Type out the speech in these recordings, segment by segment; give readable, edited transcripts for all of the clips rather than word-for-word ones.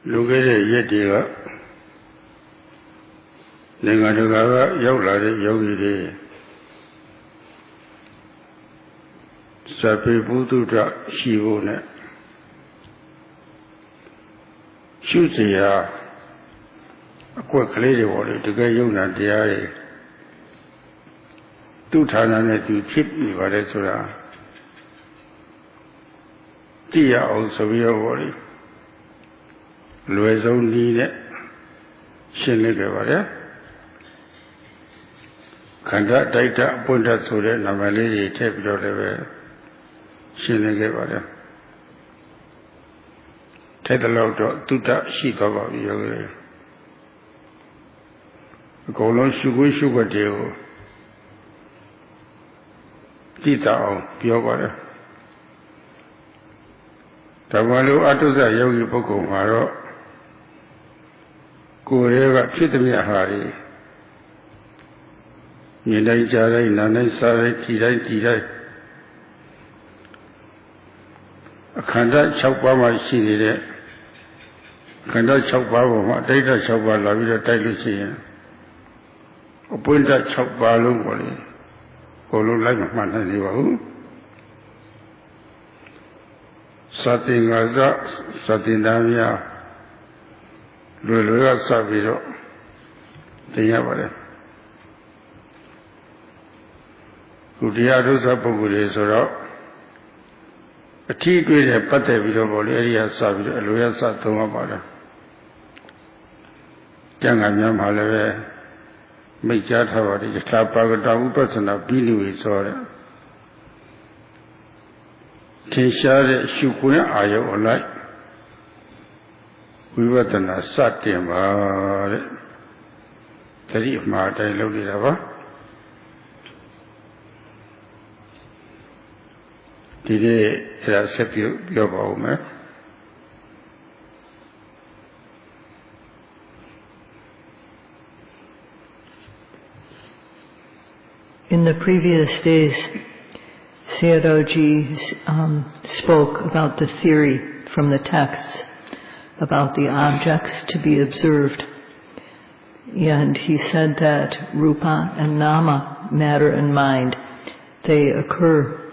Lugere Yetiga Ningadaga Yola Yogi Sapi Buddha Shivone Shuzia a quick lady wanted to get you and the eye. သူဌာနနဲ့သူဖြစ်ပြီးပါတယ်ဆိုတာသိရအောင်ဆိုပြီးတော့ဘောလေလွယ်ဆုံးနည်းနဲ့ရှင်းလင်းခဲ့ပါတယ်ခန္ဓာတိုက်တာအပွင့်တတ်ဆိုတဲ့နာမည်လေးတွေထည့်ပြီးတော့လည်းပဲရှင်းလင်းခဲ့ပါတယ်ထည့်တဲ့လောက်တော့တုတ္တရှိသွားပါပြီရောလေအကုန်လုံးရှုခွင့်ရှုခွက်တွေကိုသိတာအောင်ပြောပါတယ်ဒါမှလို့အတုဇယောဂီပုဂ္ဂိုလ်မှာတော့ကိုယ်ရဲ့ကဖြစ်တဲ့ဟာတွေမြင်တိုင်းကြားတိုင်းနားတိုင်းစားတိုင်းကြည်တိုင်းကြည်တိုင်းအခန္ဓာ6ပါးမှရှိနေတဲ့ခန္ဓာ6ပါးပေါ်မှာအတိတ်6ပါးလာပြီးတော့တိုက်လို့ရှိရင်အပွင့်တ6ပါးလုံးပေါ်လေကိုလိုလိုက်မှတ်နိုင်နေပါဘူးစတင်ငါစစတင်သားများလွယ်လွယ်ကစပြီးတော့သင်ရပါတယ်ခုတရားဒုစပုဂ္ဂိုလ်တွေဆိုတော့အထီးတွေ့တဲ့ပတ်သက်ပြီးတော့ဗောလေအဲဒီကစပြီးတော့အလိုရစသုံးရပါတယ်ကျန်ကများမှာလည်းပဲမိတ်ကြားထားပါတယ်ယထာပါကတဥပဿနာပြီးလို့ဆိုတဲ့ထင်ရှားတဲ့ရှုခွင့်အာရုံအလိုက်ဝိပဿနာစတင်ပါတဲ့တတိအမှားတိုင်းလုပ်နေတာပါဒီနေ့အဲ့ဒါဆက်ပြီးပြောပါဦးမယ်In the previous days, Sayadawgyi spoke about the theory from the texts about the objects to be observed. And he said that rupa and nama, matter and mind, they occur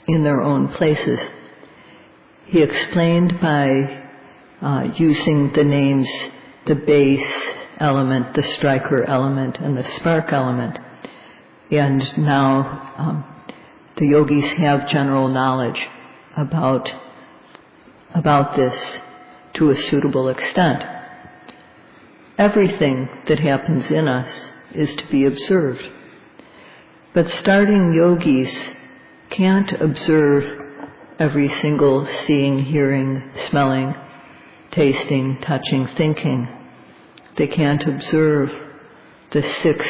in their own places. He explained by using the names, the base element, the striker element, and the spark element. And now the yogis have general knowledge about this to a suitable extent. Everything that happens in us is to be observed. But starting yogis can't observe every single seeing, hearing, smelling, tasting, touching, thinking. They can't observe the 6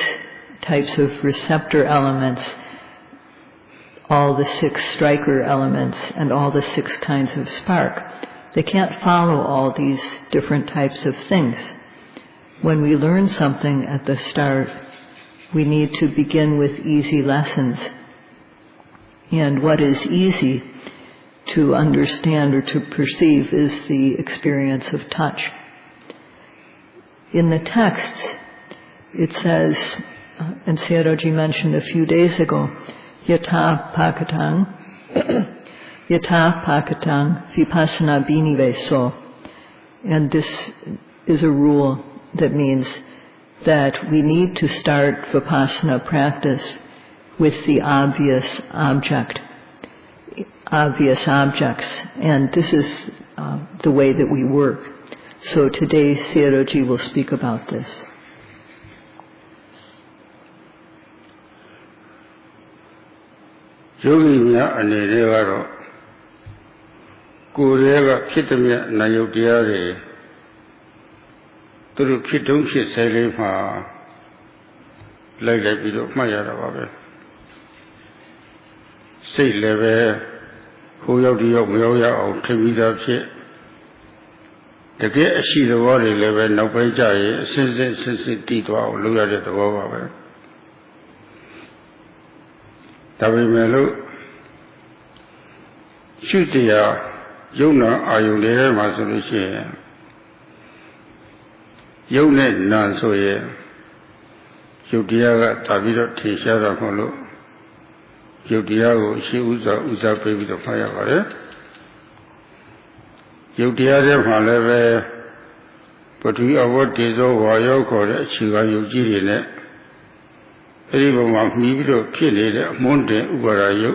types of receptor elements, all the 6 striker elements, and all the 6 kinds of spark. They can't follow all these different types of things. When we learn something at the start, we need to begin with easy lessons. And what is easy to understand or to perceive is the experience of touch. In the texts, it says, and Sayadawgyi mentioned a few days ago, yata pakatang vipassana biniveso. And this is a rule that means that we need to start vipassana practice with the obvious objects. And this is the way that we work. So today Sayadawgyi will speak about this. Yogi mya ane de karo ko ye ka phit tamya nayukတရားတွေသူတို့ဖြစ်တုံးဖြစ်ဆဲလေးမှာလိုက်ပြီးတော့မှတ်ရတာပါပဲစိတ်လည်းပဲဟိုရောက်ဒီရောက်မရောက်ရအောင်ထင်ပြီးသားဖြစ်တကယ်အရှိသဘောတွေလည်းပဲနောက်ပိုင်းကျရင်အစစ်စစ်တည်သွားအောင်လုပ်ရတဲ့သဘောပါပဲဒါပေမဲ့လို့ရှုတရား Yona Ayule Masolushi Yone Nansoye Yudiaga Tabiro Tishara Holo Yudiago she Uza baby the fire. Yudiaga Maleve but we award this over Yoko, Chiga Yuji in it. Even one video killed Monte Ugarayo.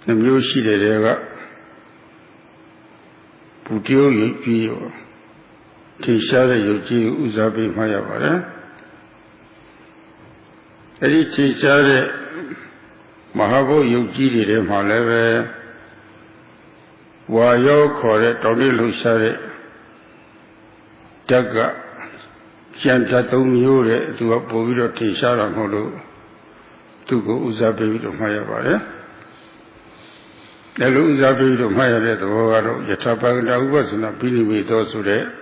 The music there. Pudio Yuki Tishara Yuji Uzabi Mayavara. Eddie Tishare Mahabo Yuji de Maleve Wayo Kore Tony Lusare Daga Jantatum Yure to a Poviro Tishara Holo to go Uzabi to Mayavara. The Uzabi to Maya the Waro, Yatapanga was not being with those who there.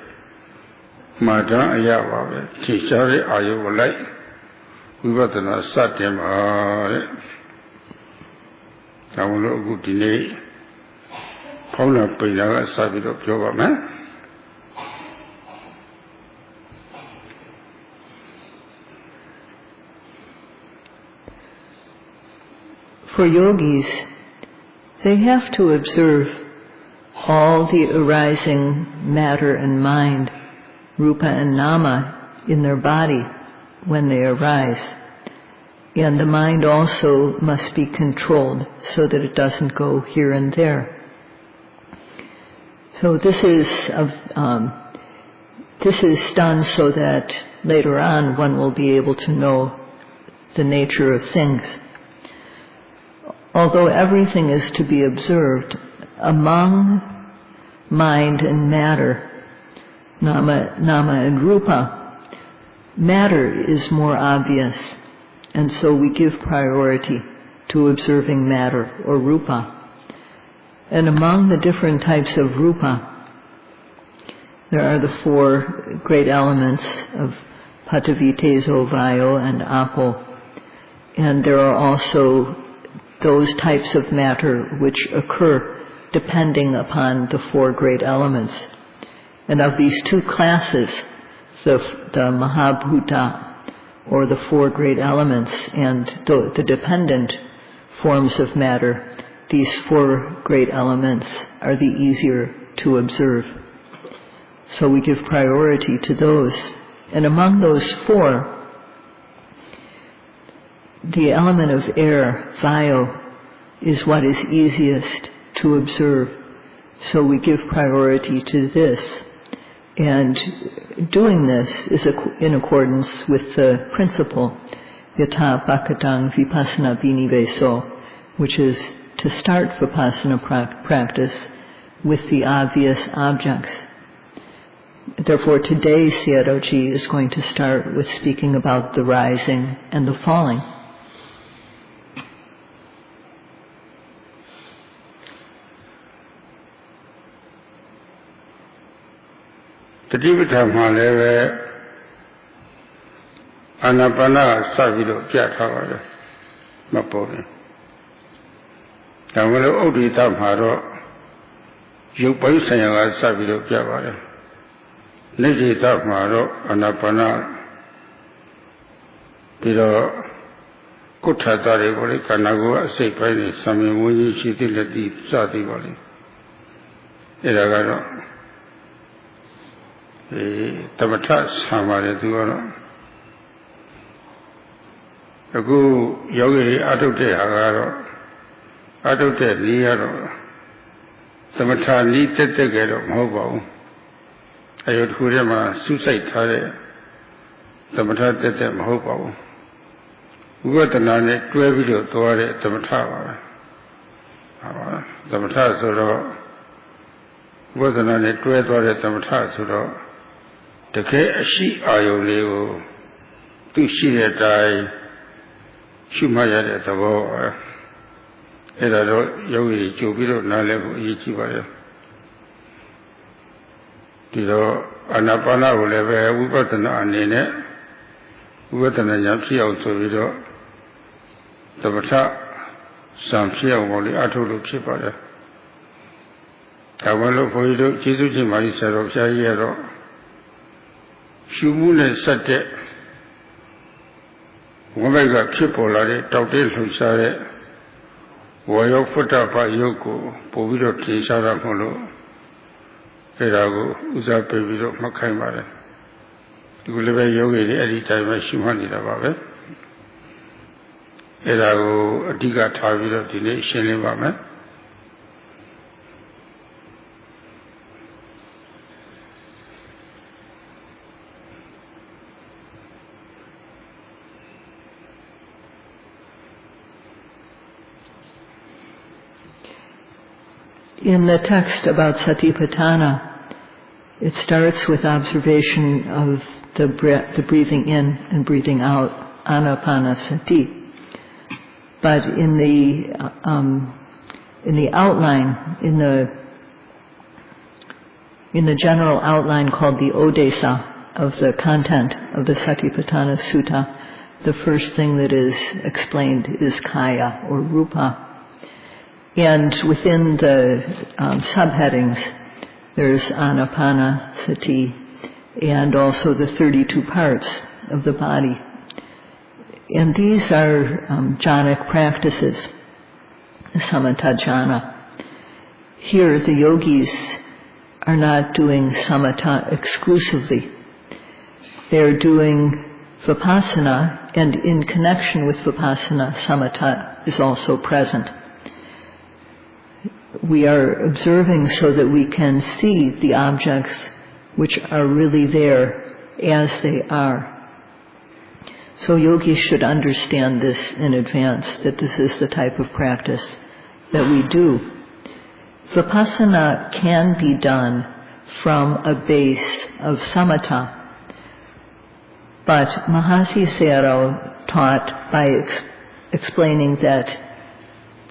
Mada Ayawa, Tishare Ayo like. We were the last Satyam. I will not go delay. Paula Pina Sabit of Jova man. For yogis, they have to observe all the arising matter and mind, rupa and nama, in their body when they arise. And the mind also must be controlled so that it doesn't go here and there. So this is done so that later on one will be able to know the nature of things. Although everything is to be observed, among mind and matter, nama and rupa, matter is more obvious, and so we give priority to observing matter or rupa. And among the different types of rupa, there are the four great elements of Patavite, Vayo, and Apo, and there are also those types of matter which occur depending upon the four great elements. And of these two classes, the Mahabhuta, or the four great elements, and the dependent forms of matter, these four great elements are the easier to observe. So we give priority to those. And among those four, the element of air, vayo, is what is easiest to observe. So we give priority to this. And doing this is in accordance with the principle, yatha bhakatang vipassana biniveso, which is to start vipassana practice with the obvious objects. Therefore today Sayadawgyi is going to start with speaking about the rising and the falling. Tadivita Maleve Anapana Savido Piatavada Mapori. Tamala Odita Maro Yupaisaya Savido Piavada. Nijita Maro Anapana Pido Kutatari Boli Kanagua Sepani Sami Muni Chiti Lati Sati Boli. Iragano. Tamata Samare Duano Agu Yogi Adote Hagaro Adote Liaro Tamata Li Tetegero Mobile Ayot Hurema Suicide Tare Tamata Tete Mobile Ugatanane 12 video Tore Tamata Tamata Soro Ugatanane 12 Tore Tamata Soro the Kashi Ayoleo to see that I Shumaya at the war. Edado Yogi Jubilo Nalevo Ichibaya. Tido Anapana will ever we got an anine, we got an Yamsi also video. The Bata Samsia Woli Atulu Chipaya. Tawalo for you, Jesus Mahasi Sayadaw, Shumune Sate, Omega Kipolare, Tautil Husare, Wayo Futapa Yoko, Poviro Tisara Molo, Erago, Uzapevido Makaimare. You will live a yogi any time as Shumani Lavabe. Erago, Diga Taviro, the nation Limame. In the text about Satipatthana, it starts with observation of the breathing in and breathing out, anapanasati. But in the outline, in the general outline called the Odesa of the content of the Satipatthana Sutta, the first thing that is explained is kaya or rupa. And within the subheadings, there's anapanasati and also the 32 parts of the body. And these are jhanic practices, samatha jhana. Here, the yogis are not doing samatha exclusively. They're doing vipassana, and in connection with vipassana, samatha is also present. We are observing so that we can see the objects which are really there as they are. So yogis should understand this in advance, that this is the type of practice that we do. Vipassana can be done from a base of samatha, but Mahasi Sayadaw taught by explaining that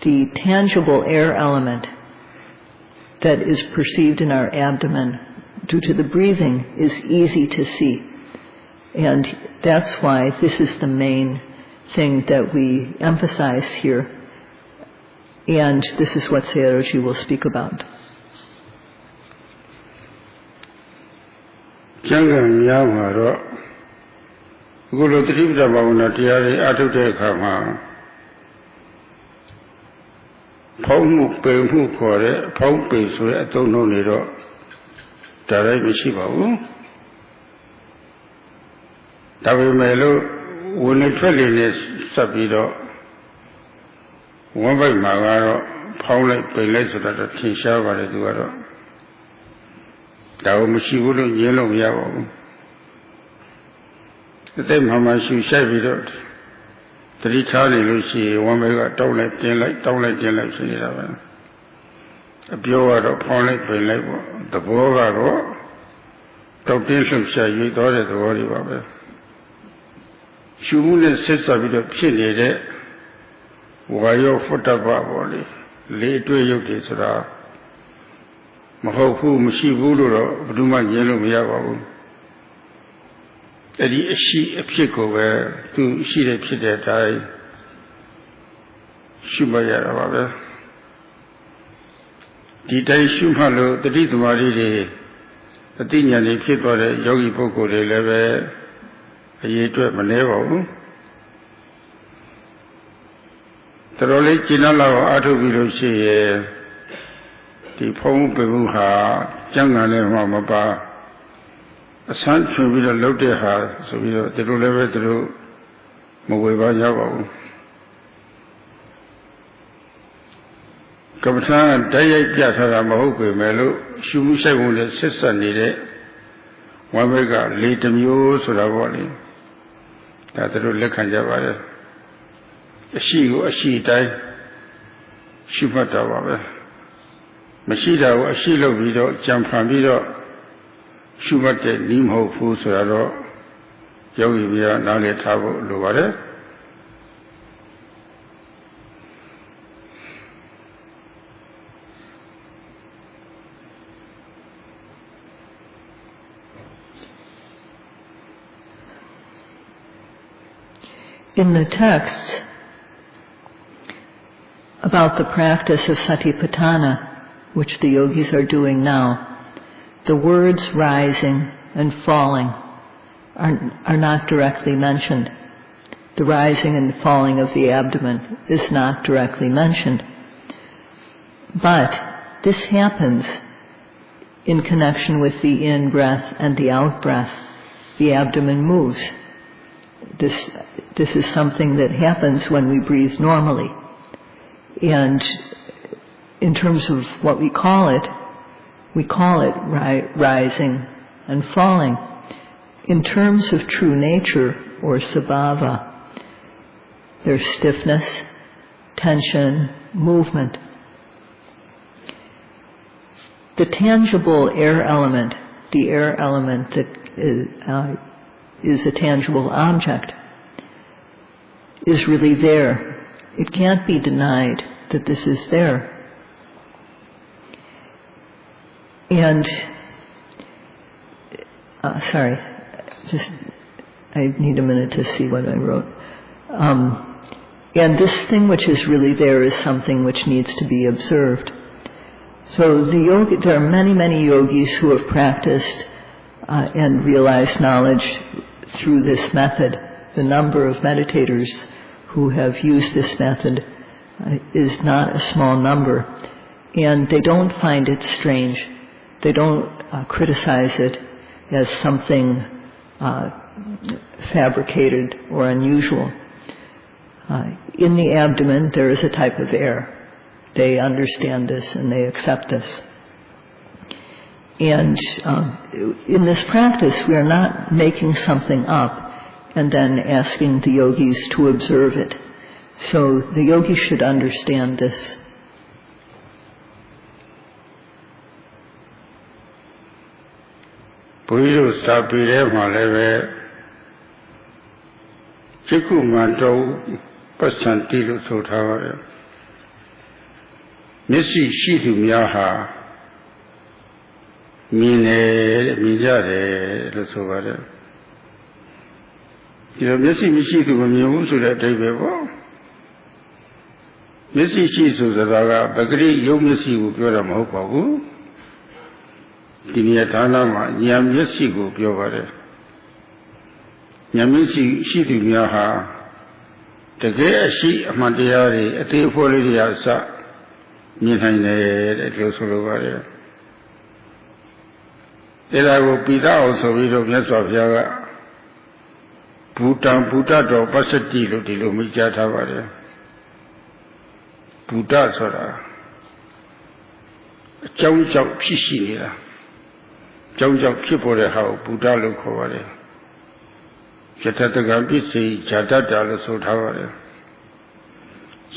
the tangible air element that is perceived in our abdomen due to the breathing is easy to see. And that's why this is the main thing that we emphasize here. And this is what Sayadawji will speak about. Phóng bề mu của đấy, phóng bề suy ở trong nông này đó, trả lại mới xí bảo. Tại vì mấy lúc uống nước phết lên sắp đi đó, uống vậy mà đó, phóng lại bề lại rồi đó thiên sao vào đấy rồi đó. Tại vì mới xí uống nước nhiều lắm ya bảo. Thế mà xí sai đi đó. Three Charlie Lucy, one mega don't let see it. A pure upon it, the Boga, don't say you thought it worry about it. She wouldn't sit a bit of chili, why your foot up body, lay to you this. Mahoku, Mushi Voodoo, Duma Yellow Yabo. That she a pick over to see the pit that I Shubaya. Did I Shumalo, the little Marie, the Dinya, the people, the Yogi Boko, the level, a year to a manevo. The Role Jinala Autobilosi, the Pong Beruha, Jangan Mamma. A son should be looked at her, so we don't ever do Moweba Yabo. Captain Day Piazza Mahope Melo, Shumusha wounded sister needed. One mega late the mules or a volley. That the Lekanja. A she died. Shupata. Mashida, a she loved video, jump from video. Shubate Nimho Fusaro Yogi Via Nale Tabo Lugare. In the text about the practice of Satipatthana, which the yogis are doing now, the words rising and falling are not directly mentioned. The rising and falling of the abdomen is not directly mentioned. But this happens in connection with the in-breath and the out-breath. The abdomen moves. This is something that happens when we breathe normally. And in terms of what we call it rising and falling. In terms of true nature or sabhava, there's stiffness, tension, movement. The tangible air element, the air element that is a tangible object, is really there. It can't be denied that this is there. And, I need a minute to see what I wrote. And this thing which is really there is something which needs to be observed. So there are many, many yogis who have practiced and realized knowledge through this method. The number of meditators who have used this method is not a small number. And they don't find it strange. They don't criticize it as something fabricated or unusual. In the abdomen, there is a type of air. They understand this and they accept this. And in this practice, we are not making something up and then asking the yogis to observe it. So the yogis should understand this. Buddha Sapire Maleve Chiku Manto Pasantilu Sotavare Missy Shitu Miaha Mine Mijare Lusovare. You know, Missy Mishitu Miusu that day before. Missy Shisu Zadaga, Bagri, Yo Missy Upura Mopagu. Diniatana, Yam Yesigo Piovare. Yamisi Shitu Miaha. The Gay Shi Amandiari, a Teopolia Sa. Nihane at Losolovare. Then I will be down so we don't mess of Yaga. Buddha do Pasati to Dilumijatavare. Buddha Sora. Chow Chow Pishina. Chow Chow Kipore how Buddha look over there. Jatatagampi, Jatata Sotavare.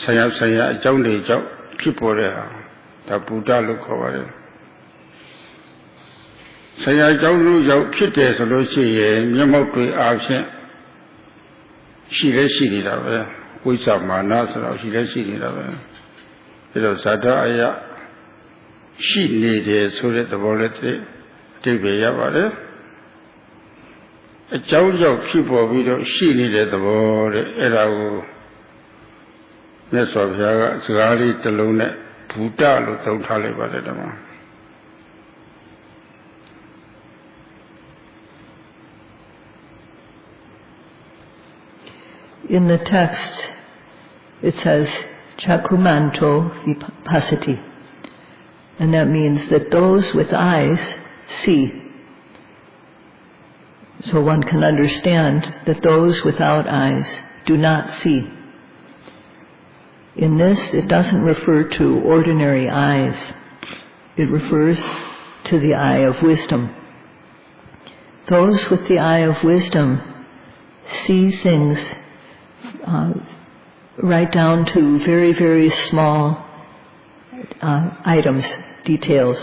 Saya, Chow de Chow. Kipore, the Buddha look over it. Sayadawgyi U Kite Solution, Yamokri Action. She received it, which are Manasa, she received it. It was Sadhaya. She needed so that the volatility take the Yavare. A Jojo people widow, she needed the water, That's what Zagari Talone, Buddha, Luton Talibadama. In the text, it says, Chakumanto vipassati. And that means that those with eyes see. So one can understand that those without eyes do not see. In this, it doesn't refer to ordinary eyes. It refers to the eye of wisdom. Those with the eye of wisdom see things right down to very, very small items, details.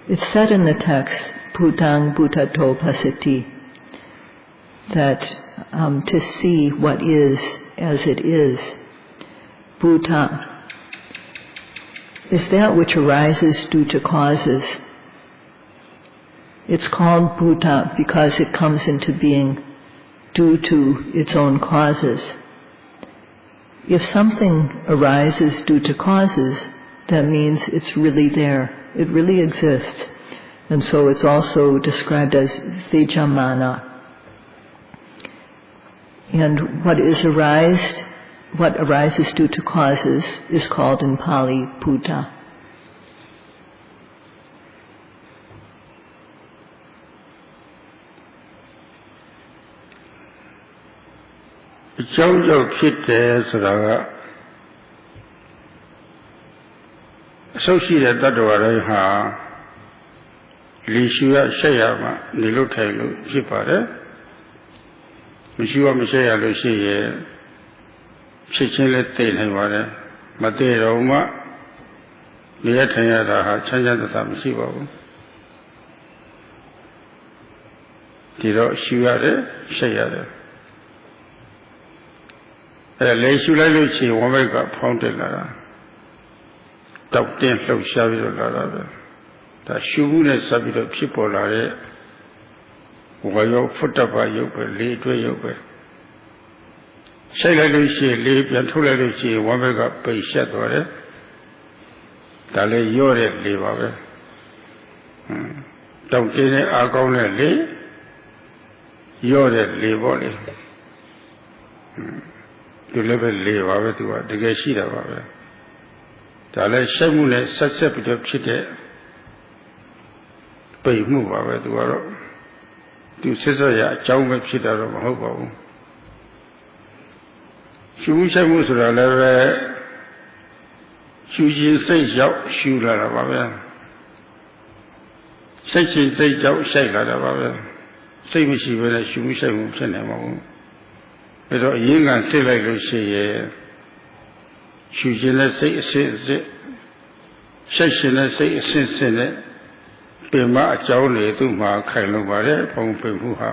It's said in the text, Bhutang Bhutato Pasati, that to see what is as it is. Bhuta is that which arises due to causes. It's called Bhuta because it comes into being due to its own causes. If something arises due to causes, that means it's really there. It really exists. And so it's also described as vijamana. And what arises due to causes is called in Pali Bhuta. Associated Tattva Lishuya Shayama, Nilutelu, Jipare, Mishua Mishaya Lucia, Chichile Tailhamare, Materoma, Liatayada, Chayata Misibo, Tiro Shuare, Shayare. Leshula Luci, Omega Pontelara, Doctor Low Shavi. The Shubune Sabito people are Wayo Futaba Yoga, Lee to Yoga. Shayla Lucy, Lee, and Tula Lucy, Wamega Pay Shatore, Dale Yore Live. Don't get it, I'll go Lee, Yore Live. You live and live over to what the Gashida over. Dale Shamune, such a bit of chitty. Pay move over the world. To Cesarea, Chowma Chita of Hobo. Shumusha Musura, Shuji say Jow, Shula of Baba. Section say Jow, Shayla of Baba. Same as she was a Shumusha Musanamo. But a young and say like Lucy, Shujina say, Section say, since in it. Pema Jowley to Ma Kailumare, Pompehuha.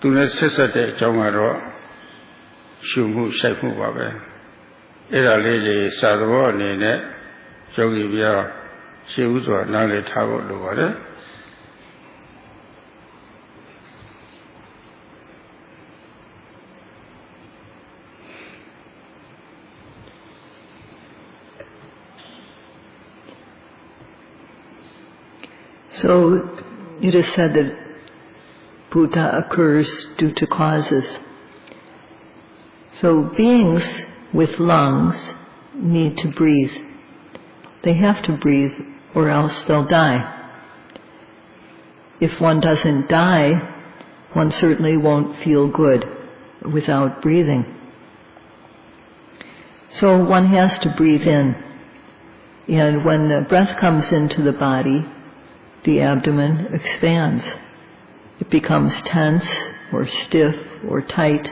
Do not cessate Jomaro, Shumu Shaifu Babe. Era lady Sadhwa Nene, Jogibia, she was Nale Tavo Luare. So it is said that Bhuta occurs due to causes. So beings with lungs need to breathe. They have to breathe or else they'll die. If one doesn't die, one certainly won't feel good without breathing. So one has to breathe in. And when the breath comes into the body, the abdomen expands. It becomes tense or stiff or tight.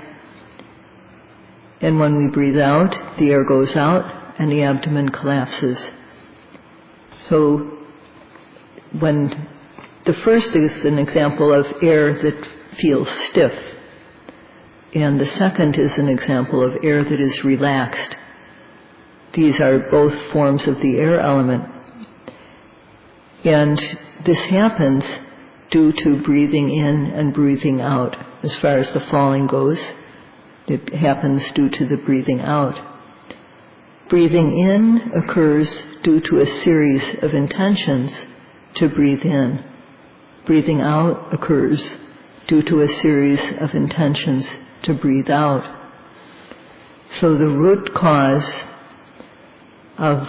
And when we breathe out, the air goes out and the abdomen collapses. So when the first is an example of air that feels stiff, and the second is an example of air that is relaxed. These are both forms of the air element. And this happens due to breathing in and breathing out. As far as the falling goes, it happens due to the breathing out. Breathing in occurs due to a series of intentions to breathe in. Breathing out occurs due to a series of intentions to breathe out. So the root cause of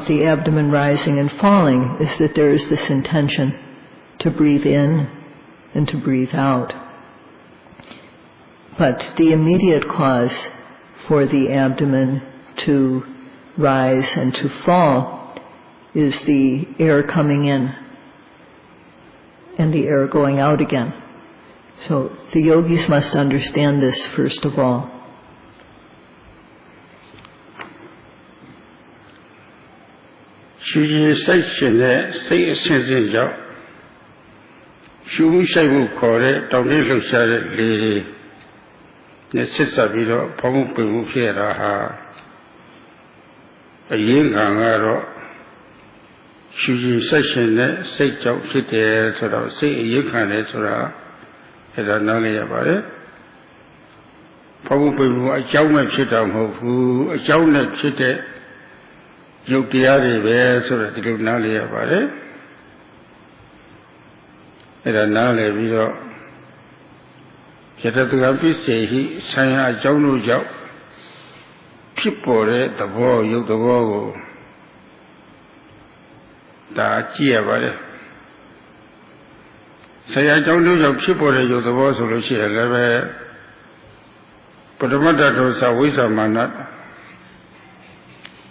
the abdomen rising and falling is that there is this intention to breathe in and to breathe out. But the immediate cause for the abdomen to rise and to fall is the air coming in and the air going out again. So the yogis must understand this first of all. Shuji section stay essential job. Shubu Shaibu Kore, Tony Luxare Lady, Necessabilo, Pomu Fiera, a young angaro, Shuji section, say job, sit there, sort of say you can answer, as I know about it. Pomu, a Jaume Chitam, who a Jaume Chite, ရုပ်တရားတွေပဲဆိုတော့ဒီလိုနားလည်ရပါတယ်အဲ့ဒါနားလည်ပြီးတော့ယတတကပိစေဟိဆိုင်ရာအကြောင်းတို့ကြောင့်ဖြစ်ပေါ်တဲ့သဘောရုပ်သဘောကိုဒါကြည့်ရပါတယ်ဆိုင်ရာအကြောင်းတို့ကြောင့်ဖြစ်ပေါ်တဲ့ရုပ်သဘောဆိုလို့ရှိရင်လည်းပဲပရမတ္တဒုစဝိသမာန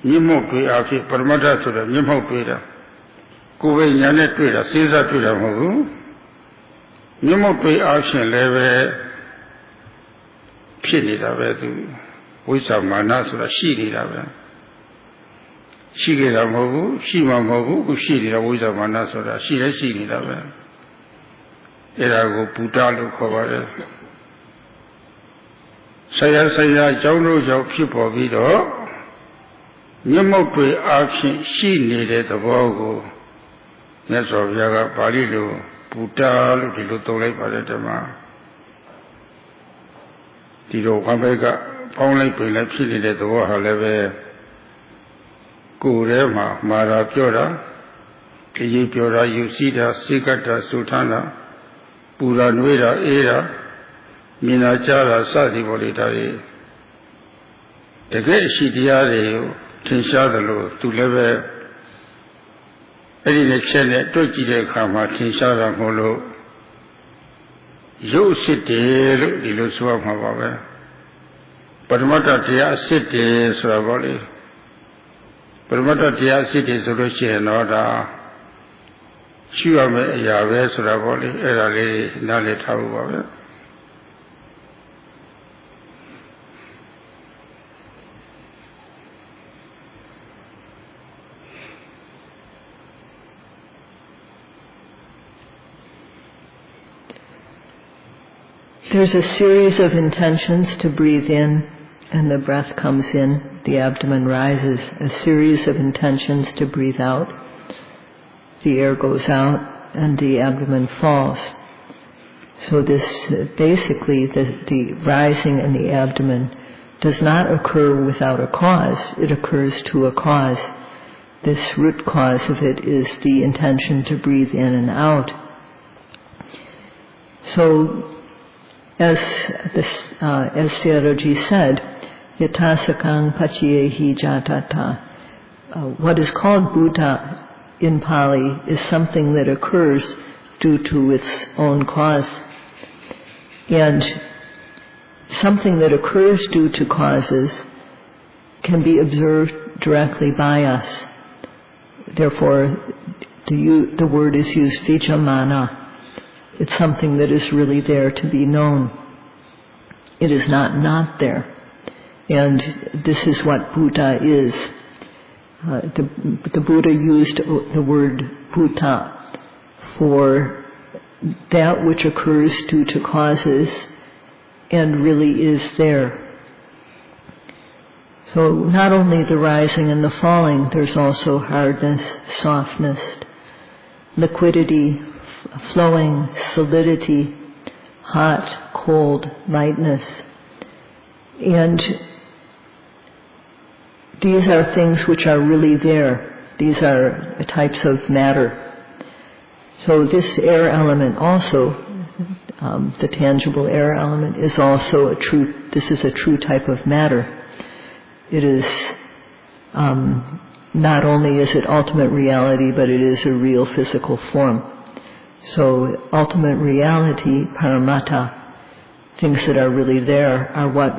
မြင့်မောက်တွေ့အဖြစ်ပရမတ္တဆိုတဲ့မြင့်မောက်တွေ့တာကိုယ်ပဲညာနဲ့တွေ့တာစေစားတွေ့တာမဟုတ်ဘူးမြင့်မောက်တွေ့အဖြစ်လည်းပဲဖြစ်နေတာပဲသူဝိသမာနဆိုတာရှိနေတာပဲရှိကြတာမဟုတ်ဘူးရှိမှမဟုတ်ဘူးခုရှိနေတာဝိသမာနဆိုတာရှိလဲရှိနေတာပဲအဲ့ဒါကိုဘုဒ္ဓလို့ခေါ်ပါတယ်ဆရာအကြောင်းတို့ကြောင့်ဖြစ်ပေါ်ပြီးတော့မျက်မှောက်တွေအားဖြင့်ရှိနေတဲ့သဘောကိုမြတ်စွာဘုရားကပါဠိလိုဘုဒ္ဓလို့ဒီလိုသုံးလိုက်ပါတယ်ဓမ္မဒီလိုဝမ်းဘက်ကပေါင်းလိုက်ပြင်လိုက်ဖြစ်နေတဲ့သဘောဟာလည်းပဲကိုယ်ထဲမှာမာရာပြောတာကြည်ပြောတာယူစီတာစိတ်ကတာစူထမ်းတာပူရာနှွေးတာအေးတာမြင်တာကြားတာစသည်ပေါ်လေဒါတွေတကယ်ရှိတရားတွေကိုထင်ရှားသလိုသူလည်းပဲအဲ့ဒီနဲ့ချက်နဲ့တွေ့ကြည့်တဲ့အခါမှာထင်ရှားတာမဟုတ်လို့ရုပ်စစ်တယ်လို့ဒီလိုဆိုရမှာပါပဲပရမတ္တတရားအစစ်တယ်ဆိုတာပေါ့လေပရမတ္တတရားအစစ်တယ်ဆိုလို့ရှိရင်တော့ဒါရှိရမယ့်အရာပဲဆိုတာပေါ့လေအဲ့ဒါလေးနားလည်ထားဖို့ပါပဲThere's a series of intentions to breathe in, and the breath comes in, the abdomen rises. A series of intentions to breathe out, the air goes out, and the abdomen falls. So this, basically, the rising in the abdomen does not occur without a cause. It occurs to a cause. This root cause of it is the intention to breathe in and out. So, as Sayadawgyi said, yatasakang pachiyehi jatata. What is called Buddha in Pali is something that occurs due to its own cause. And something that occurs due to causes can be observed directly by us. Therefore, the word is used vijamana. It's something that is really there to be known. It is not there. And this is what Buddha is. The Buddha used the word Bhuta for that which occurs due to causes and really is there. So not only the rising and the falling, there's also hardness, softness, liquidity, flowing, solidity, hot, cold, lightness. And these are things which are really there. These are types of matter. So this air element also, the tangible air element, is also this is a true type of matter. It is, not only is it ultimate reality, but it is a real physical form. So ultimate reality, paramata, things that are really there, are what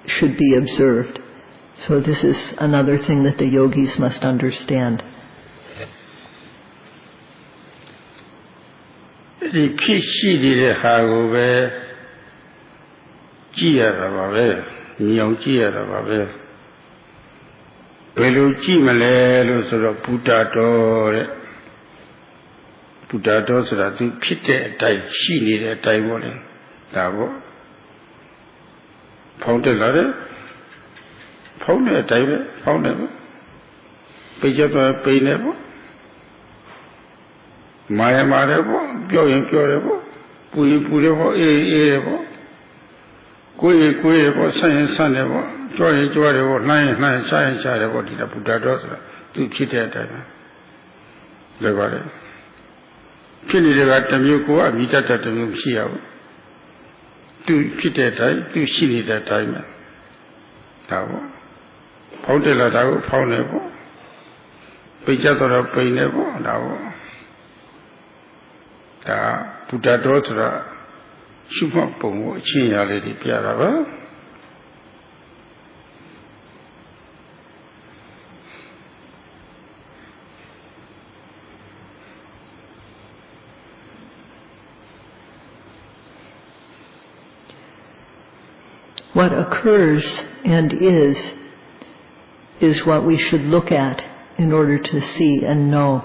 should be observed. So this is another thing that the yogis must understand. ဒီဖြစ်ရှိနေတဲ့ဟာကိုပဲကြည့်ရတာပါပဲမြင်အောင်ကြည့်ရတာပါပဲဘယ်လိုကြည့်မလဲလို့ဆိုတော့ဘုဒ္ဓတော်တဲ့ဘုဒ္ဓတော်ဆိုတာသူဖြစ်တဲ့အတိုင်းရှိနေတဲ့အတိုင်းပေါ့လေဒါပေါ့ဖောင်းတက်လာတယ်ဖောင်းတဲ့အတိုင်းပဲဖောင်းတယ်ပေါ့ပိတ်ချက်တော့ပိတ်နေပေါ့မာရမာတယ်ပေါ့ပြောရင်ပြောတယ်ပေါ့ပူရင်ပူတယ်ပေါ့အေးအေးတယ်ပေါ့ Koi about science and joy, about 9 science, about it, Buddha daughter, to cheat at them. The body. Killing the Muko, and meet at the Musia. To cheat at time, to see it at time. Now, Poundela, Poundable. Pijatara Painable, now. Buddha daughter. Super Pomo, China Lady Piara. What occurs and is what we should look at in order to see and know.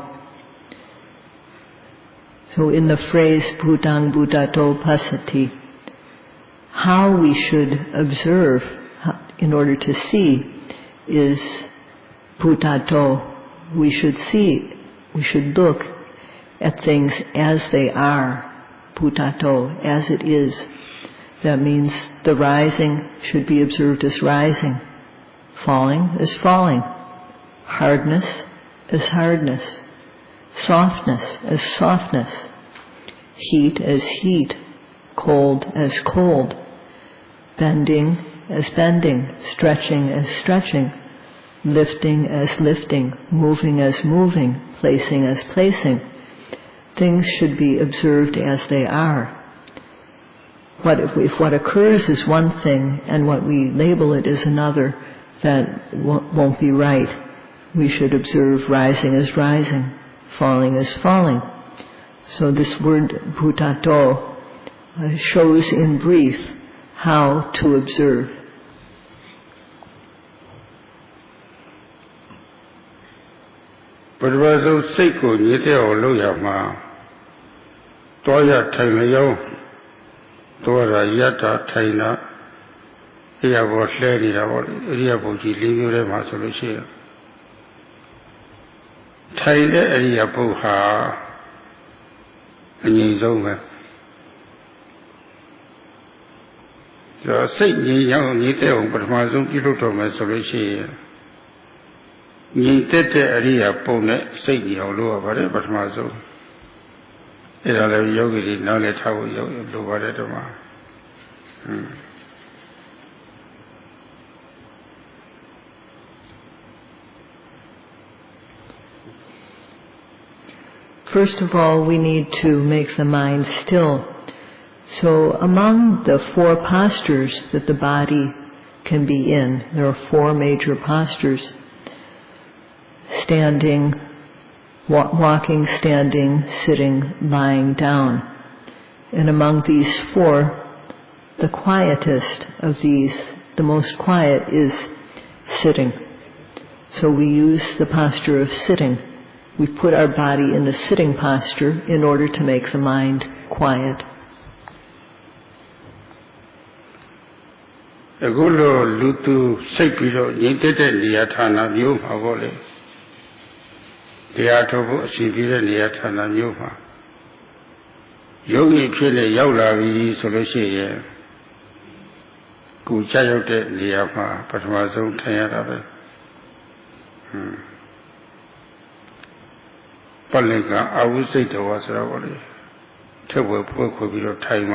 So in the phrase Bhutang Bhutato Pasati, how we should observe in order to see is Bhutato. We should see, we should look at things as they are, Bhutato, as it is. That means the rising should be observed as rising, falling as falling, hardness as hardness, softness as softness, heat as heat, cold as cold, bending as bending, stretching as stretching, lifting as lifting, moving as moving, placing as placing. Things should be observed as they are. If what occurs is one thing and what we label it is another, that won't be right. We should observe rising as rising, falling as falling. So this word bhutato shows in brief how to observe. But was so sick on you tell Luyama Toya Taylor Dora Yata Taina Here was lady about Riabuji, leave your master. Taylor Riabuha and his over. The Saint young Nitell, but my own little Thomas Solution. Nitete Aria Pone, Saint Yolo, but my own. It are yogi, now let how you do whatever. First of all, we need to make the mind still. So among the 4 postures that the body can be in, there are 4 major postures: standing, walking, standing, sitting, lying down. And among these 4, the quietest of these, the most quiet, is sitting. So we use the posture of sitting. We put our body in the sitting posture in order to make the mind quiet. Agulo Lutu Sapiro, Yinted Niatana Yuma Vole. The Atobo Sibira Niatana Yuma. Yogi Pile Yaula Solution. Kuchayote Niapa, Patmazo Tayarabe. Palinka, I would say to us, Table Poco of time.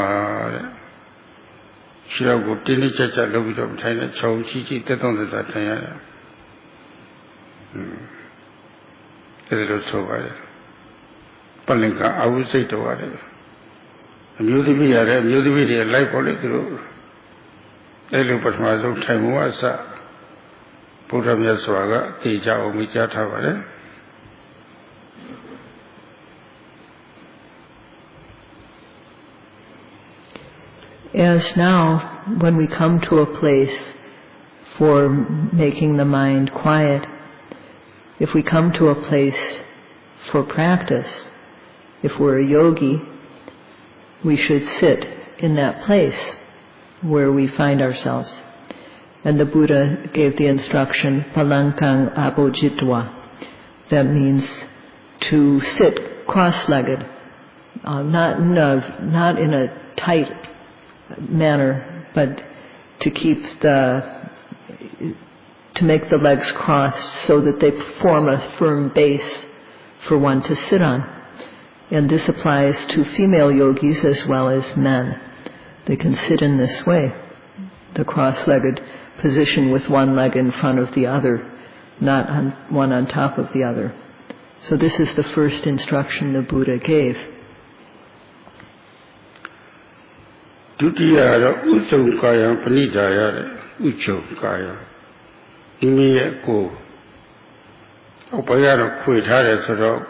She will go to the church at the bit of China, so she cheated on the Tayana. A little so bad. Palinka, I would say to whatever. Musivia, like all it through. A little but my own time was Putamia Swaga, Tija Omicha Tavare. As now, when we come to a place for making the mind quiet, if we come to a place for practice, if we're a yogi, we should sit in that place where we find ourselves. And the Buddha gave the instruction, palankang abojitwa. That means to sit cross-legged, not in a tight manner, but to make the legs cross so that they form a firm base for one to sit on. And this applies to female yogis as well as men. They can sit in this way, the cross-legged position with one leg in front of the other, not one on top of the other. So this is the first instruction the Buddha gave. Dutiya Uccokaya Panidaya Uccokaya Imiyako Opayara Kuitara Sado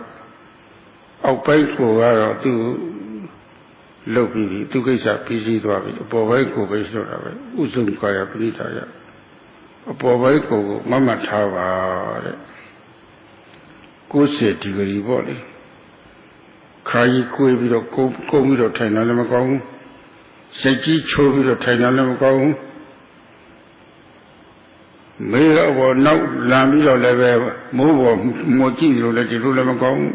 Opaiko Garo to Lopi, Tukisa Pisi Dwabi, Opovaiko Besora, Uccokaya Panidaya, Opovaiko Mama Tawa, Kose Tigari Body, Kai Kuiviro Komiro Tainamagong. Seji Choviro Tainamagong May or now Lamilo Leve, Movo, Mojiro, let you Lamagong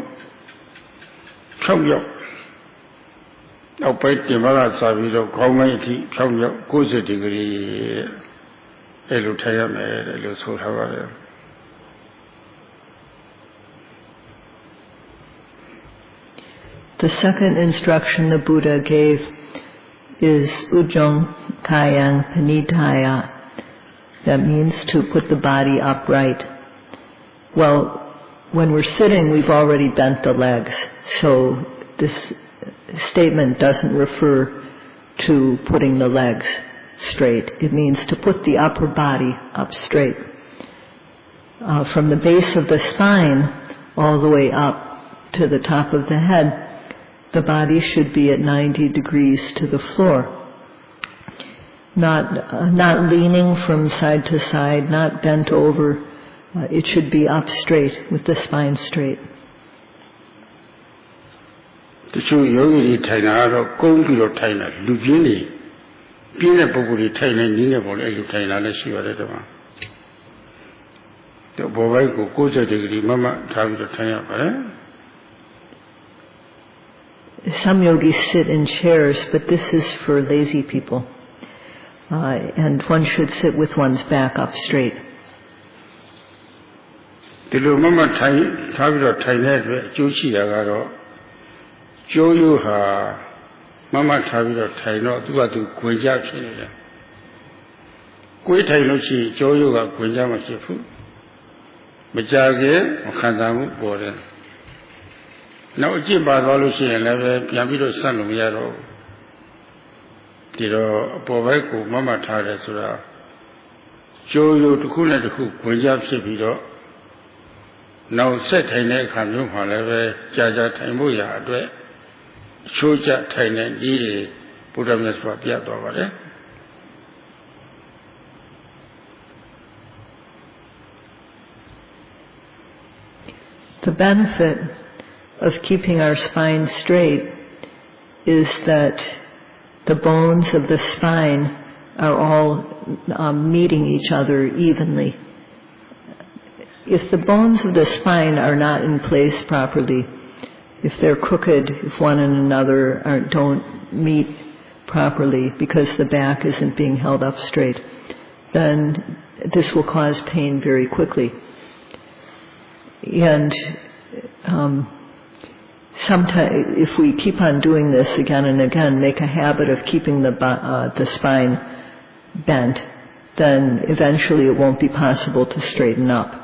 Chomyo. Now, Pate Mara Savilo, Community, Chomyo, Kose Degree, Elutayam, Elusotavara. The second instruction the Buddha gave is Ujjong Kayang Panitaya. That means to put the body upright. Well, when we're sitting, we've already bent the legs, so this statement doesn't refer to putting the legs straight. It means to put the upper body up straight. From the base of the spine all the way up to the top of the head, the body should be at 90 degrees to the floor. Not leaning from side to side, not bent over. It should be up straight, with the spine straight. The two yogi Taina, Kongiro Taina, Lujini, Pina Poguri Taina, Ninable, Taina, Shiva. The Bovaiko, Kosa degree, Mama, Tavita Taina, Some yogis sit in chairs, but this is for lazy people. And one should sit with one's back up straight. The Mama Tavita Taina, Joshi Agaro, Joyuha, Mama Tavita Taino, Duatu Quinjak. Quitainochi, Joyuha, Quinjamachifu, Majage, Okandamu, Borden. Now, Jim Badolushi and Leve, Yamito Sanumiaro, Tiro, Poveco, Mama Tara Sura, Joyo to Kuna to cook, Punjab Sipido. Now, set Taine Kamum, however, Jaja Taimuya, Choja Taine, Didi, Buddhamas Papiat over there. The benefit of keeping our spine straight is that the bones of the spine are all meeting each other evenly. If the bones of the spine are not in place properly, if they're crooked, if one and another don't meet properly because the back isn't being held up straight, then this will cause pain very quickly. And sometimes, if we keep on doing this again and again, make a habit of keeping the spine bent, then eventually it won't be possible to straighten up.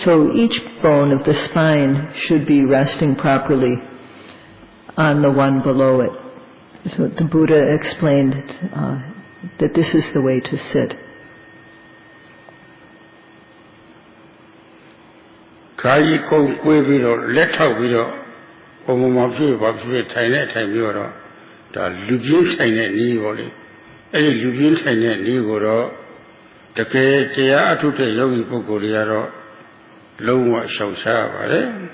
So each bone of the spine should be resting properly on the one below it. So the Buddha explained that this is the way to sit. Kai Kong Quiviro, let out Vido, Omomafi, Bafi, Taina, Taimuro, the Lubian Taina Nivoli, any Lubian Taina Nivoro, the Kaya Atute Yogi Pokoriaro, Loma Shausava,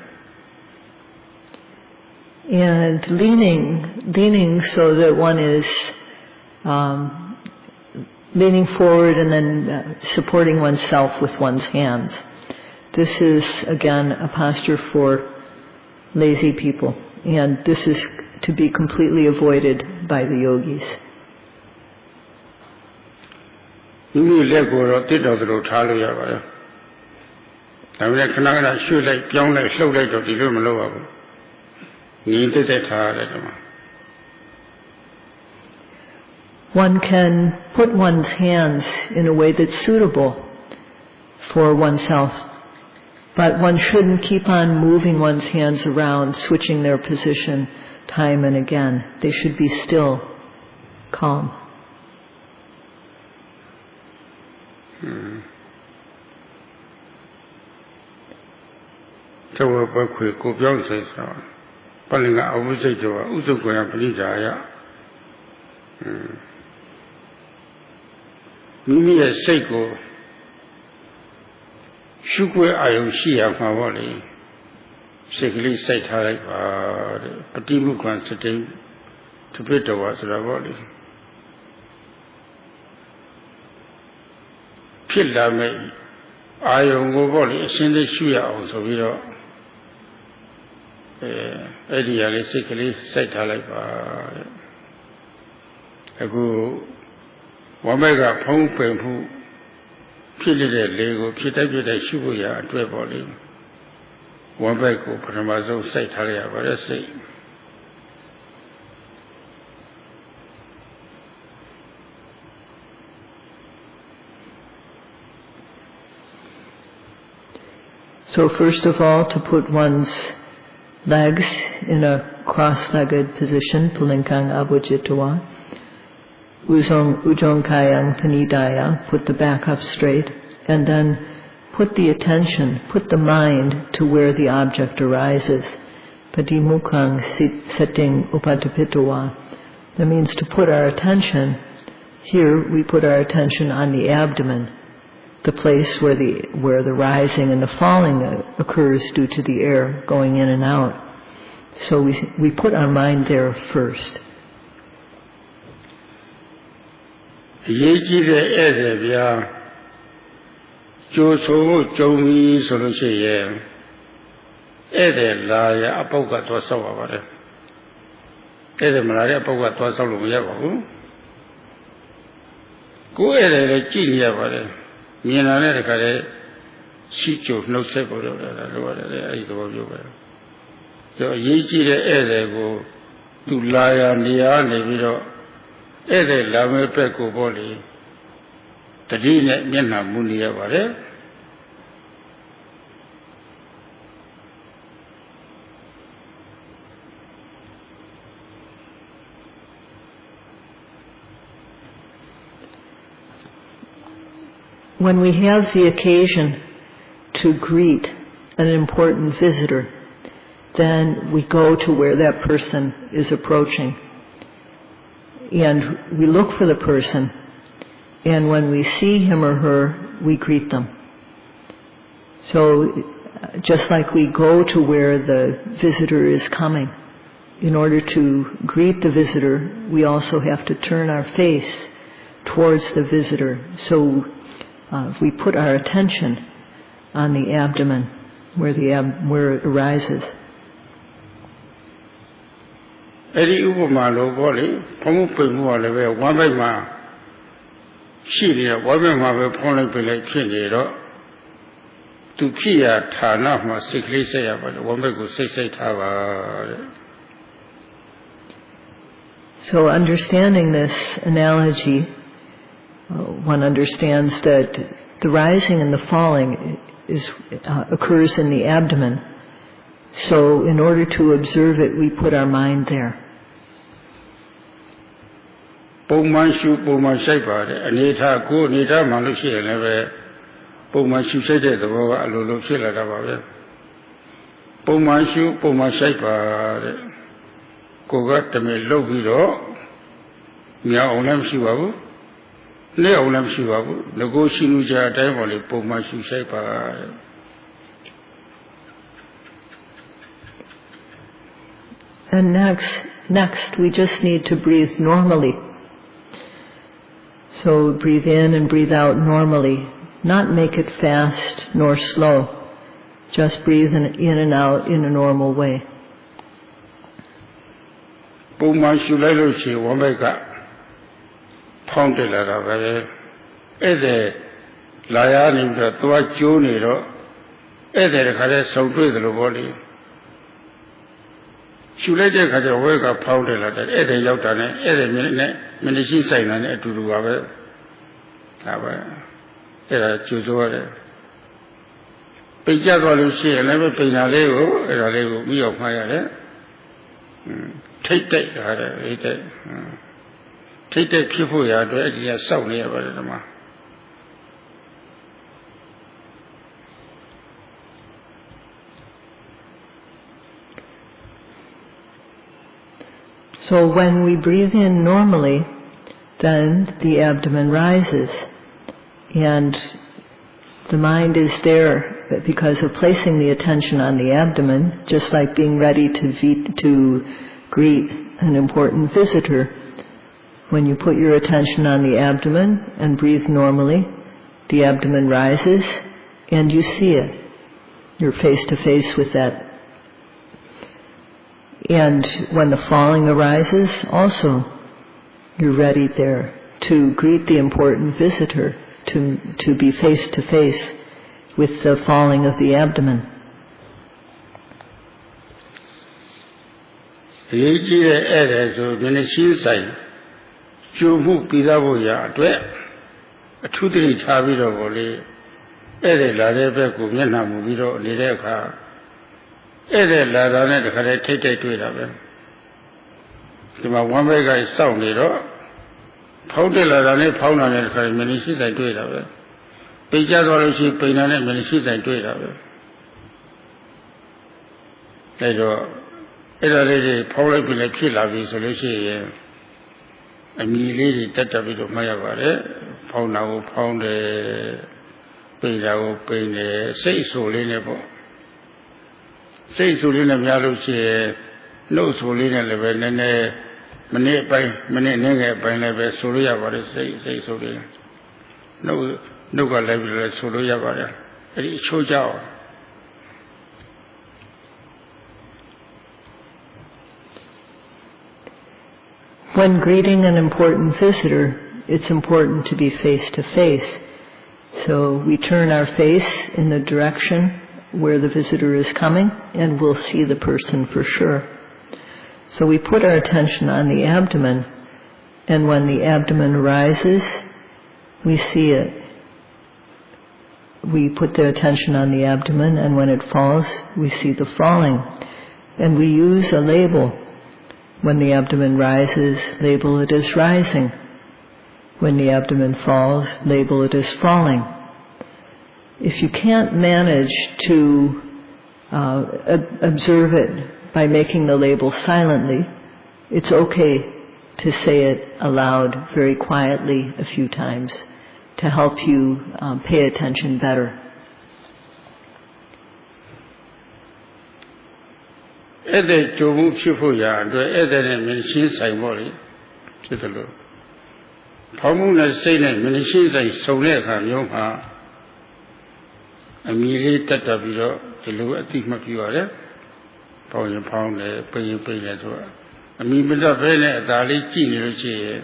And leaning so that one is leaning forward and then supporting oneself with one's hands. This is, again, a posture for lazy people, and this is to be completely avoided by the yogis. You let go of the little Talia. I will cannot shoot like young like slow like of the room lower. Needed that hard. One can put one's hands in a way that's suitable for oneself, but one shouldn't keep on moving one's hands around, switching their position time and again. They should be still, calm. So we're quick, go beyond say so. Pulling out over say to Uzuka Panditarama. Mimi a Seiko. Shukwe Ayoshia Mawali. Secondly, say Tarek, Patimukan sitting to Peter was the Ravoli. Pilla me. I am Wovoli, send the Shuya also, we know. Ideally, secondly, say Tarek. I go Wamega Pong Pempu, Pillade Lego, Pita Shuya, Dweboli. One by go Panamazo say Talia, what I say. So first of all, to put one's legs in a cross-legged position, Pulinkang Abujitwa. Ujong Kayang Panidaya, put the back up straight, and then put the attention, put the mind to where the object arises. Padimukang setting upatapitawa. That means to put our attention, here we put our attention on the abdomen, the place where the rising and the falling occurs due to the air going in and out. So we put our mind there first. Joso Jomi Solution Ede Laya Apoga to Sawa Ede Malaria Poga to Salum Go Ede Chilia Miana Kare Sicho no separate so Yiji Ede go to Laya Nia Neviro Ede Lame Peco Boli Tadine Mena Munia Vare. When we have the occasion to greet an important visitor, then we go to where that person is approaching. And we look for the person, and when we see him or her, we greet them. So just like we go to where the visitor is coming, in order to greet the visitor, we also have to turn our face towards the visitor. So we put our attention on the abdomen, where it arises. Eri Upamalo Boli, Pomupu, one by ma. She one by ma, Ponapilla Pinero. To Kia Tana, my sickly say about one by go say Tava. So, understanding this analogy, one understands that the rising and the falling occurs in the abdomen. So, in order to observe it, we put our mind there. Pomanshu, Pomanshapa, Anita, go, Nita, Malushi, and ever Pomanshu said the Roa, Lulu Shilla. Pomanshu, Pomanshapa, Kogatame Lobiro, Mia Onam Shivabu, Leo Onam Shivabu, Negotianuja, Diamond, Pomanshu Shapa. And next, we just need to breathe normally. So breathe in and breathe out normally. Not make it fast nor slow. Just breathe in and out in a normal way. Ede Laya Nimda Tua Juniro, Ede Kade Sautri the Loboli. Shulaja had a work of powder like that, Ede Yotane, Ede Ministry sign on it to do our Eda Chuzore. Pijago, and never pay a lego, and a lego, me of my take that, take that people are ready as so near them. So when we breathe in normally, then the abdomen rises, and the mind is there because of placing the attention on the abdomen, just like being ready to greet an important visitor. When you put your attention on the abdomen and breathe normally, the abdomen rises and you see it. You're face to face with that. And when the falling arises, also you're ready there to greet the important visitor, to be face to face with the falling of the abdomen. Ede Ladane the Kade take to it. The one way guy sound it up. Pound the Ladane, pound on it for many sheets I do it of it. Pijazology, pain on it, many sheets I do it of it. They do. Eda lady, Paula will a kill of his solution. A me lady, that a bit of my about pound now, pound the pain, say so lineable. Say so in a Yaluchi, no so in a level, and many by never Soria, what is say so. No level Soria, what it shows out. When greeting an important visitor, it's important to be face to face. So we turn our face in the direction where the visitor is coming, and we'll see the person for sure. So we put our attention on the abdomen, and when the abdomen rises, we see it. We put the attention on the abdomen, and when it falls, we see the falling. And we use a label. When the abdomen rises, label it as rising. When the abdomen falls, label it as falling. If you can't manage to observe it by making the label silently, it's okay to say it aloud very quietly a few times to help you pay attention better. Ede Jomu Chifuya, the Ede Ministry Simoli, to the look. Pomuna Sane, Ministry Soleka, Yoma. Immediately Tatabilo, the low at the Macuare, pound, pay as well. I mean, with a very Dali Chini,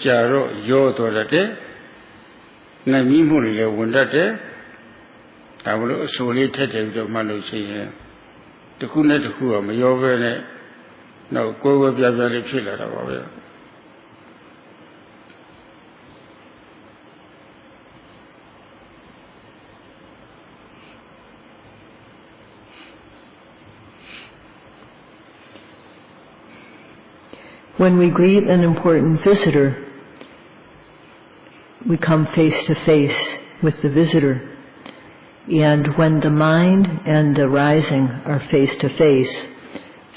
Jaro, Yotorate, Namimuri, Wundate, I will solely take the Malusi. The Kunet who are Mayovene, no, go with your very pillar of it. When we greet an important visitor, we come face to face with the visitor. And when the mind and the rising are face to face,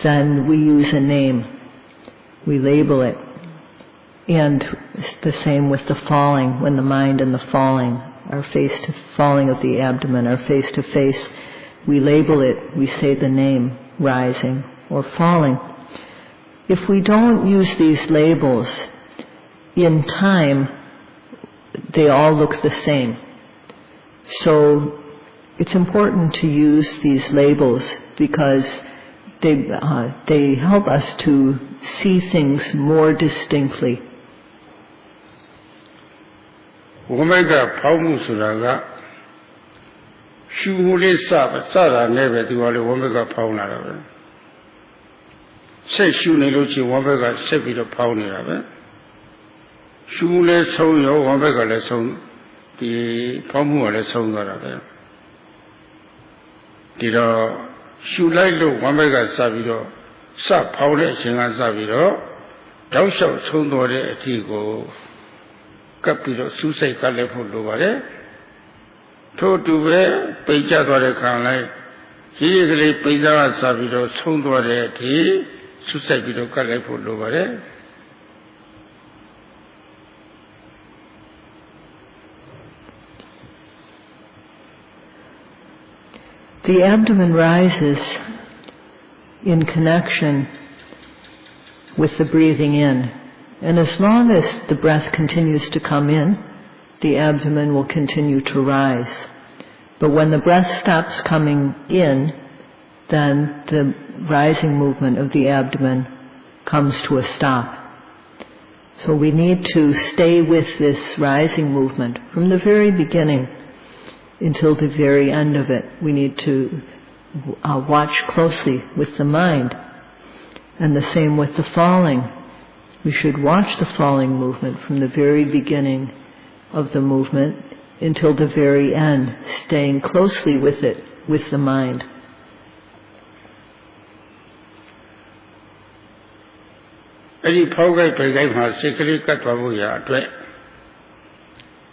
then we use a name. We label it. And the same with the falling. When the mind and the falling are falling of the abdomen are face to face, we label it. We say the name, rising or falling. If we don't use these labels, in time, they all look the same. So it's important to use these labels because they help us to see things more distinctly. Omega Paumusaga Shuli Sara never do all Omega Pauna. Say Shuniluchi Omega Sepid Pauni. Shule Soyo Omega lesson the Pamu lesson. Did a Shulai Omega Savido, Sa Paula Singa Savido, thou shalt soon do it at Tigo. Capito Susai Calepo Lovare To do Peja Dore Kanai, he Peja Savido, Sondore Tea, Susai Calepo Lovare. The abdomen rises in connection with the breathing in. And as long as the breath continues to come in, the abdomen will continue to rise. But when the breath stops coming in, then the rising movement of the abdomen comes to a stop. So we need to stay with this rising movement from the very beginning until the very end of it. We need to watch closely with the mind. And the same with the falling. We should watch the falling movement from the very beginning of the movement until the very end, staying closely with it, with the mind. Any program has secretly cut Babuya,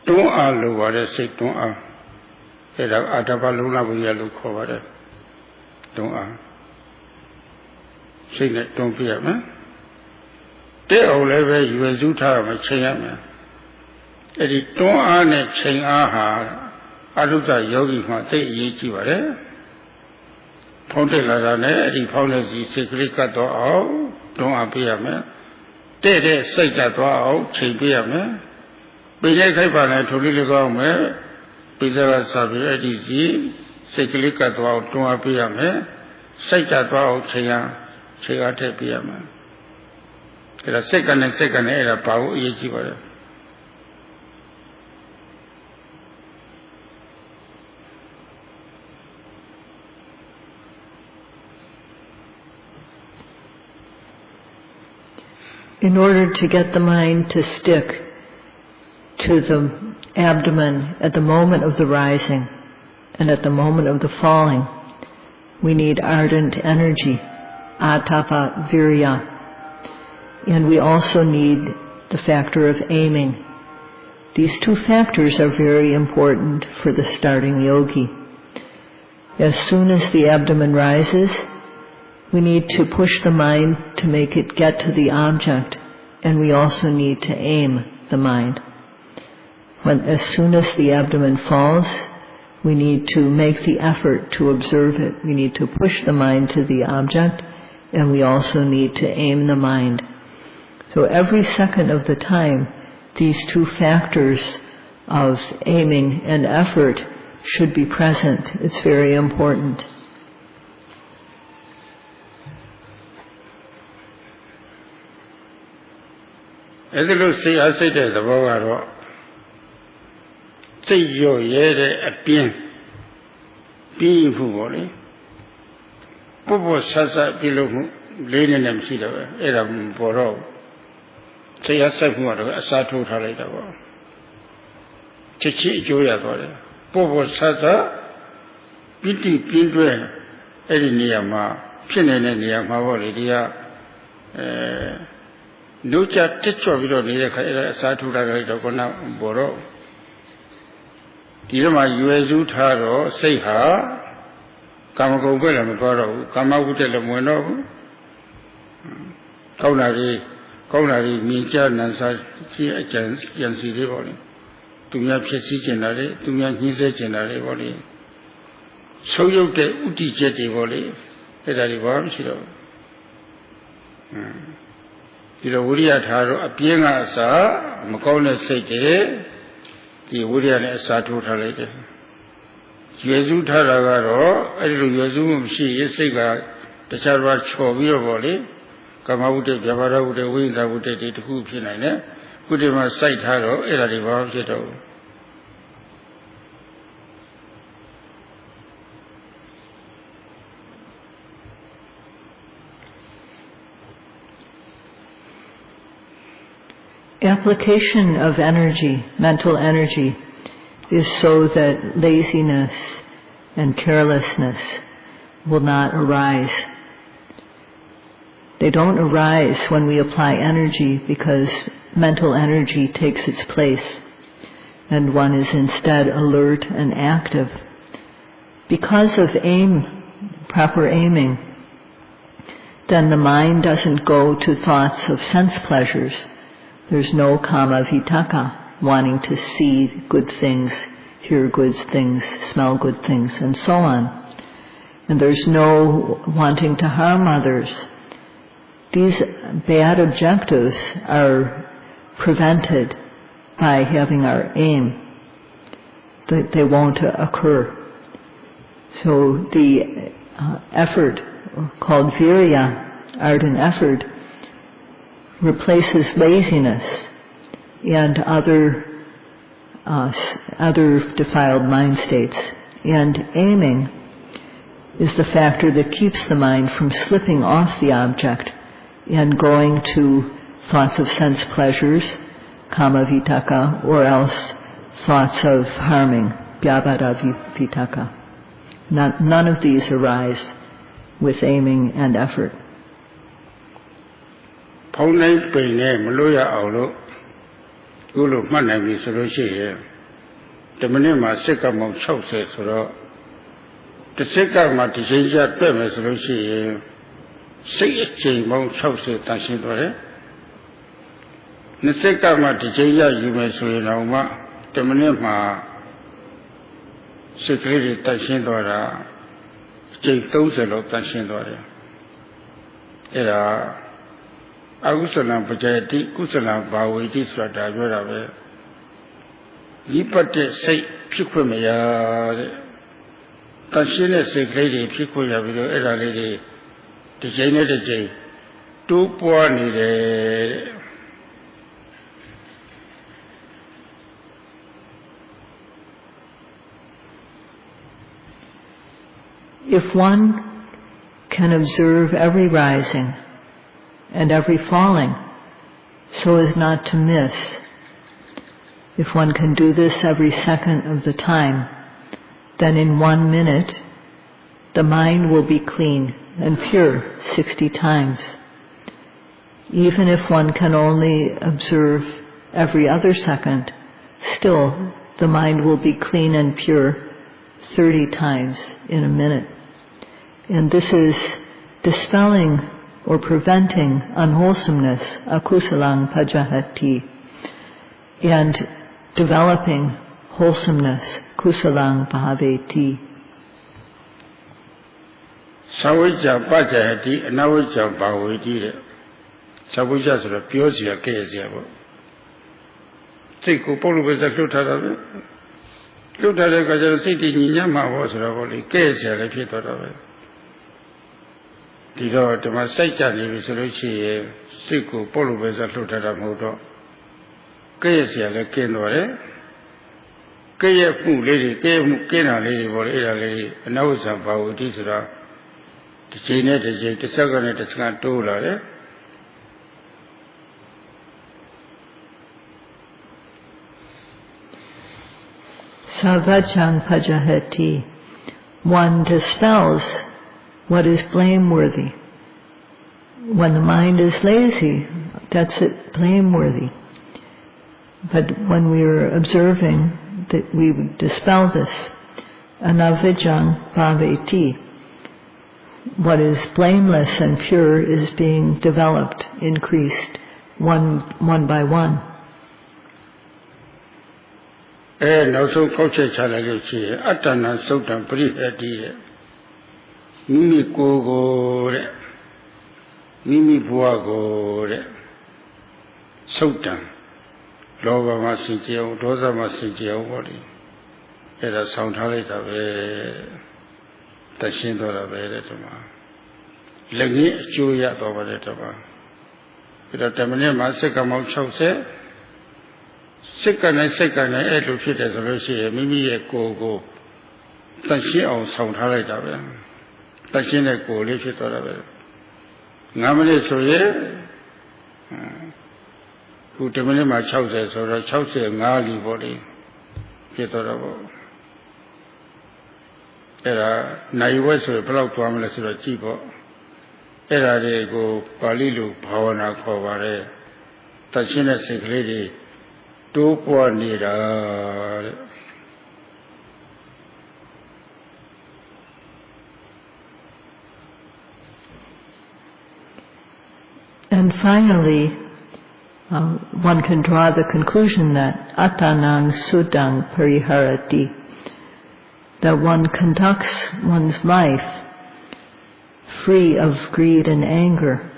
don't all what I say, don't all. Atabaluna will look over it. Don't all. Say that, don't be a man. They all ever you as you tell me, Chayama. Eddie don't on it, Chang Aha, Aluta Yogi from Day Yichivare. Ponte Larane, Eddie Ponesi, secretly cut all, don't appear me. They say that all, Chabiame. Be like I to really go me, be there as Eddie, secretly cut all, don't appear me. Say that all, Chayate Piame. The second era power Yichivare. In order to get the mind to stick to the abdomen at the moment of the rising and at the moment of the falling, we need ardent energy, atapa virya. And we also need the factor of aiming. These two factors are very important for the starting yogi. As soon as the abdomen rises, we need to push the mind to make it get to the object, and we also need to aim the mind. As soon as the abdomen falls, we need to make the effort to observe it. We need to push the mind to the object, and we also need to aim the mind. So every second of the time, these two factors of aiming and effort should be present. It's very important. As you see, I say that the Bogaro, say you a being footballing. Popo Sasa below Lenin and Sida, Edam Boro. Say a second one, a SADHU Talita. Chichi Joya Dore. Popo Sasa, Piti Pindre, Ediniama, Pinin and Yamavolidia, Nucha Techo Vido, SADHU Talita, Boro. Dirama Uezu Taro, say her. Kamago Boro, Kamagutela Mono Kaunari, Minja, Nansa, Jansi Rivoli, Tumia Pesi Generale, Tumia Nise Generale Voli. So you get Uti Jetty Voli, Edarivam Shiro. The Uriat Haro, appearing as a Macona Sete, the Urian SADHU Talita. Yezu Taragaro, Yezu, she is the Charva Chovio Voli, Kamaude, Javara would a wind, I would take it to Hoopinane, Kudima Sight Haro, Eradiva Jeto. Application of energy, mental energy, is so that laziness and carelessness will not arise. They don't arise when we apply energy because mental energy takes its place and one is instead alert and active. Because of proper aiming, then the mind doesn't go to thoughts of sense pleasures. There's no kama vitaka, wanting to see good things, hear good things, smell good things, and so on. And there's no wanting to harm others. These bad objectives are prevented by having our aim. They won't occur. So the effort, called virya, ardent effort, replaces laziness and other defiled mind states. And aiming is the factor that keeps the mind from slipping off the object and going to thoughts of sense pleasures, kama vitaka, or else thoughts of harming, vyavada vitaka. None of these arise with aiming and effort. Agusalam Pajati, Kusalam Bawiti Sratavera, Yipate say Pikumaya, Tashina Secretary, Pikuya Video, Era Lady, the Jane de J, two poor needed. If one can observe every rising and every falling so as not to miss, if one can do this every second of the time, then in 1 minute the mind will be clean and pure 60 times. Even if one can only observe every other second, still the mind will be clean and pure 30 times in a minute. And this is dispelling or preventing unwholesomeness, akusalang pajahati, and developing wholesomeness, kusalang bhaveti. Savija pajahati, anavija bhaveti. Savija sura pyosia kesia. Tiku polu besa klutara. Klutara kajara siti nyama wasura boli kesia le pitara. Dido Dhamma Saita Livi Soluchi, Siku, Polubesa Lutara Modo, Kayasia le Kenore, Kaya Fu Lady, Kena Lady, or Era Lady, and Nausa Baudisra, the China, the Saganet, the Scantula, Savajang Pajahati. One dispels what is blameworthy. When the mind is lazy, that's it, blameworthy. But when we are observing, that we dispel this. Anavijang bhaveti. What is blameless and pure is being developed, increased, one by one. Also culture challenge, Atana Sotan Prihati. Mimi Kogo, Mimi Buago, Sultan, Lova Masitio, Rosa Masitio, body. It has sound halita, Tashindo Veretama. Legni, Julia over the Taba. With a terminal Masaka Mouchose, second, to fit as a Russia, Mimi Kogo, Tashi or sound halita. Tashina ko lefi torabe. Ngamane soye ခု10မိနစ်မှာ60ဆိုတော့65လီပေါ့လေဖြစ်တော့ပေါ့အဲ့ဒါနိုင်ဝက်ဆိုဘယ်လောက်သွားမလဲဆိုတော့ကြည့်ပေါ့အဲ့ဒါတွေကိုပါဠိလိုဘာဝနာခေါ်ပါတယ်တရှင်းတဲ့စိတ်ကလေးတွေတိုးပွားနေတာတဲ့ And finally, one can draw the conclusion that attanang suddhang pariharati, that one conducts one's life free of greed and anger.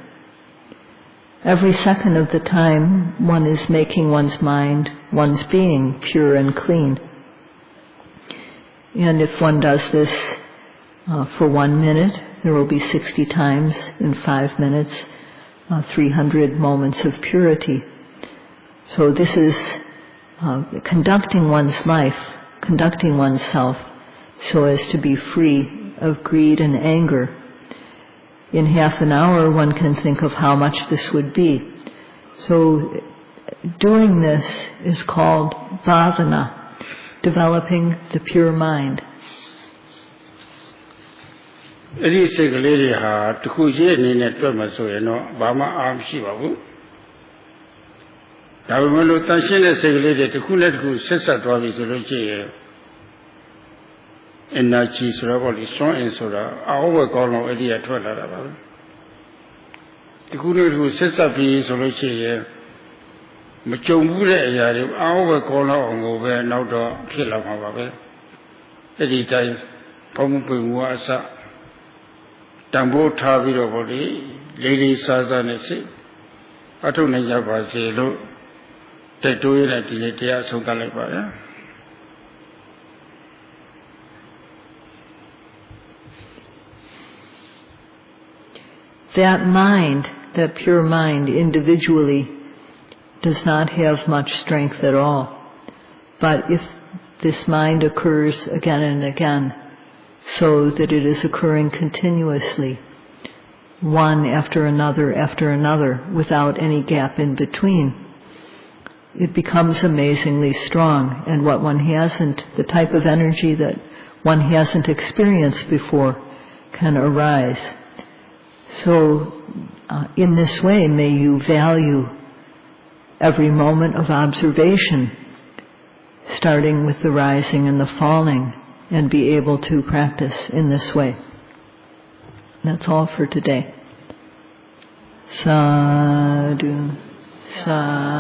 Every second of the time, one is making one's mind, one's being pure and clean. And if one does this for 1 minute, there will be 60 times in 5 minutes, 300 moments of purity. So this is conducting one's life, conducting oneself so as to be free of greed and anger. In half an hour, one can think of how much this would be. So doing this is called bhavana, developing the pure mind. အဲ့ဒီစိတ်ကလေးတွေဟာတခုချင်းအနေနဲ့တွေ့မှဆိုရင်တော့ဘာမှအားမရှိပါဘူးဒါပေမဲ့လို့တန်ရှင်းတဲ့စိတ်ကလေးတွေတခုနဲ့တခုဆက်ဆက်သွားပြီဆိုလို့ရှိရင် energy ဆိုတော့ပေါ့လေစွမ်းအင်ဆိုတာအဟောဘကောင်းတော့အဲ့ဒီကထွက်လာတာပါပဲတခုနဲ့တခုဆက်ဆက်ပြီးဆိုလို့ရှိရင်မကြုံဘူးတဲ့အရာတွေအဟောဘကောင်းတော့အောင်ကိုပဲနောက်တော့ဖြစ်လာမှာပါပဲအဲ့ဒီတိုင်းဘုံပင်ဝါအစတန်ဖိုးထားပြီးတော့ဗောလေလေးလေးစားစားနဲ့စိတ်အထုတ်နိုင်ကြပါစေလို့တိုက်တွန်းရတဲ့ဒီနေ့တရားဆုံးသတ်လိုက်ပါရ That mind, that pure mind individually does not have much strength at all. But if this mind occurs again and again, so that it is occurring continuously, one after another, without any gap in between, it becomes amazingly strong. And what one hasn't, the type of energy that one hasn't experienced before can arise. So, in this way, may you value every moment of observation, starting with the rising and the falling, and be able to practice in this way. That's all for today. Sadhu, sadhu.